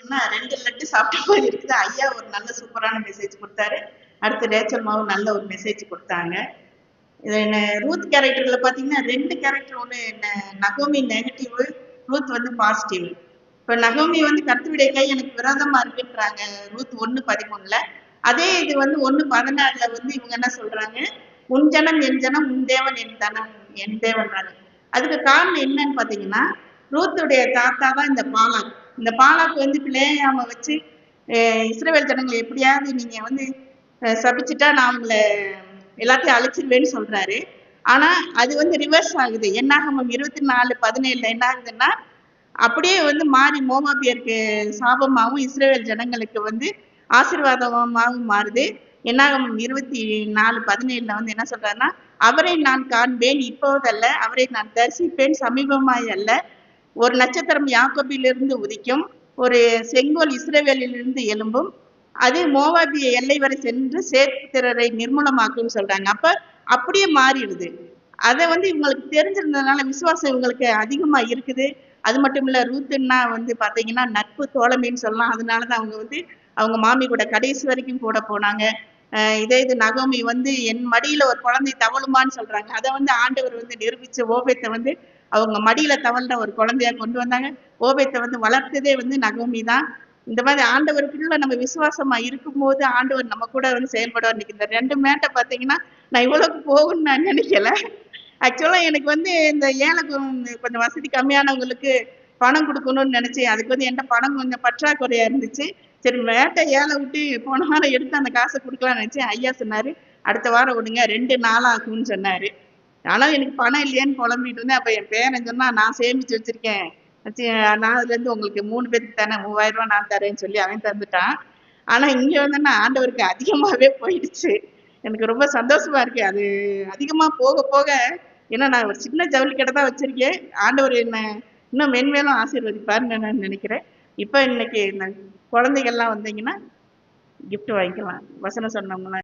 இருக்குன்னா 2 லட்டு சாப்பிட்ட மாதிரி இருக்குது. ஐயா ஒரு நல்ல சூப்பரான மெசேஜ் கொடுத்தாரு. அடுத்து ரேச்சல் மாவும் நல்ல ஒரு மெசேஜ் கொடுத்தாங்க. இது ரூத் கேரக்டர்ல பாத்தீங்கன்னா 2 கேரக்டர். ஒண்ணு நகோமி நெகட்டிவ், ரூத் வந்து பாசிட்டிவ். இப்ப நகோமி வந்து கர்த்தருடைய கை எனக்கு விரோதமா இருக்குன்றாங்க ரூத் 1:13. அதே இது வந்து 1:16 வந்து இவங்க என்ன சொல்றாங்க, உன் ஜனம் என் ஜனம், உன் தேவன் என் தனம் என் தேவன்றாங்க. அதுக்கு காரணம் என்னன்னு பாத்தீங்கன்னா, ரூத்துடைய தாத்தா தான் இந்த பாலாக். இந்த பாலாக்கு வந்து பிளேயாம வச்சு இஸ்ரவேல் ஜனங்களை எப்படியாவது நீங்க வந்து சபிச்சுட்டா நான் உங்களை எல்லாத்தையும் அழைச்சிருவேன்னு சொல்றாரு. ஆனா அது வந்து ரிவர்ஸ் ஆகுது. என்னாகமம் 24:17 என்ன ஆகுதுன்னா, அப்படியே வந்து மாறி மோவாபியருக்கு சாபமாகவும் இஸ்ரவேல் ஜனங்களுக்கு வந்து ஆசீர்வாதமாகவும் மாறுது. என்னாகமம் 24:17 வந்து என்ன சொல்றாருன்னா, அவரை நான் காண்பேன் இப்போதல்ல, அவரை நான் தரிசிப்பேன் சமீபமாய் அல்ல. ஒரு நட்சத்திரம் யாக்கோபிலிருந்து உதிக்கும், ஒரு செங்கோல் இஸ்ரவேலிலிருந்து எழும்பும், அது மோவாபிய எல்லை வரை சென்று சேத்திரரை நிர்மூலமாக்கும்னு சொல்றாங்க. அப்ப அப்படியே மாறிடுது. அதை வந்து இவங்களுக்கு தெரிஞ்சிருந்ததுனால விசுவாசம் இவங்களுக்கு அதிகமா இருக்குது. அது மட்டும் இல்ல, ரூத்துன்னா வந்து பாத்தீங்கன்னா நட்பு தோழமைன்னு சொல்லலாம். அதனாலதான் அவங்க வந்து அவங்க மாமி கூட கடைசி வரைக்கும் கூட போனாங்க. இதே இது நகோமி வந்து என் மடியில ஒரு குழந்தை தவழுமான்னு சொல்றாங்க. அதை வந்து ஆண்டவர் வந்து நிரூபிச்சு ஓபேத்தை வந்து அவங்க மடியில தவழ்ற ஒரு குழந்தையா கொண்டு வந்தாங்க. ஓபேத்தை வந்து வளர்த்ததே வந்து நகோமி தான். இந்த மாதிரி ஆண்டவருக்குள்ள நம்ம விசுவாசமா இருக்கும்போது ஆண்டவர் நம்ம கூட வந்து செயல்படுவார். இன்னைக்கு இந்த 2 மேட்டை பாத்தீங்கன்னா நான் இவ்வளவுக்கு போகும்னு நான் நினைக்கல. ஆக்சுவலா எனக்கு வந்து இந்த ஏழை கொஞ்சம் வசதி கம்மியானவங்களுக்கு பணம் கொடுக்கணும்னு நினைச்சேன். அதுக்கு வந்து என்கிட்ட பணம் கொஞ்சம் பற்றாக்குறையா இருந்துச்சு. சரி மேட்டை ஏழை விட்டு போன வாரம் எடுத்து அந்த காசை கொடுக்கலாம்னு நினைச்சேன். ஐயா சொன்னாரு, அடுத்த வாரம் விடுங்க 2 நாள் ஆகும்னு சொன்னாரு. ஆனா எனக்கு பணம் இல்லையேன்னு புலம்பிட்டு இருந்தேன். அப்ப என் பேரன் சொன்னா, நான் சேமிச்சு வச்சிருக்கேன், நான் அதுல இருந்து உங்களுக்கு 3 பேருக்கு தானே 3000 ரூபாய் நான் தரேன்னு சொல்லி அவன் தந்துட்டான். ஆனா இங்க வந்து ஆண்டவருக்கு அதிகமாவே போயிடுச்சு. எனக்கு ரொம்ப சந்தோஷமா இருக்கு. அது அதிகமா போக போக, ஏன்னா நான் ஒரு சின்ன ஜவுளி கடை தான் வச்சிருக்கேன். ஆண்டவர் என்ன இன்னும் மென்மேலும் ஆசீர்வதிப்பாருன்னு நான் நினைக்கிறேன். இப்ப இன்னைக்கு இந்த குழந்தைகள்லாம் வந்தீங்கன்னா கிஃப்ட் வாங்கிக்கலாம். வசனம் சொன்னவங்களாம்